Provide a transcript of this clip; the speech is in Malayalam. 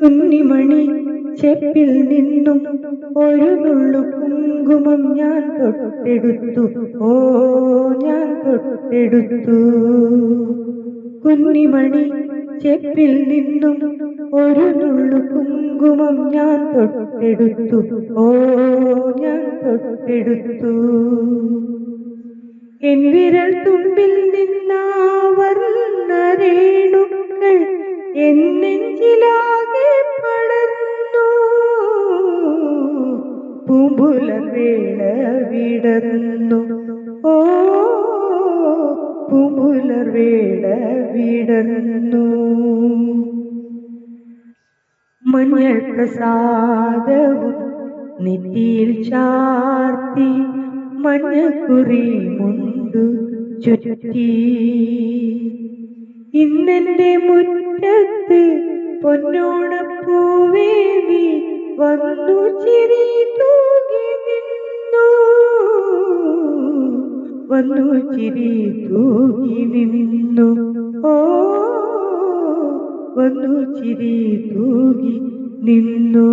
കുഞ്ഞിമണി ചെപ്പിൽ നിന്നും ഒരു നുള്ളു കുങ്കുമം ഞാൻ തൊട്ടെടുത്തു. ഓ ഞാൻ തൊട്ടെടുത്തു. കുഞ്ഞിമണി ചെപ്പിൽ നിന്നും ഒരു നുള്ളു കുങ്കുമം ഞാൻ തൊട്ടെടുത്തു. ഓ ഞാൻ തൊട്ടെടുത്തു. എൻ വിരൽ തുമ്പിൽ നിന്നാവർണ്ണ രേണുക്കൾ എൻ നെഞ്ചിലാകെ പടർന്നു. പൂമ്പുലർ വേള വിടർന്നു. ഓ പൂമ്പുലർ വേള വിടർന്നു. മഞ്ഞൾ പ്രസാദവും നെറ്റിയിൽ ചാർത്തി മഞ്ഞക്കുറി മുണ്ടു ചുറ്റി ഇന്നെന്റെ മുറ്റത്ത് പൊന്നോണപ്പൂവേ നീ വന്നു ചിരി തൂകി നിന്നു. വന്നു ചിരി തൂകി നിന്നു. ഓ വന്നു ചിരി തൂകി നിന്നു.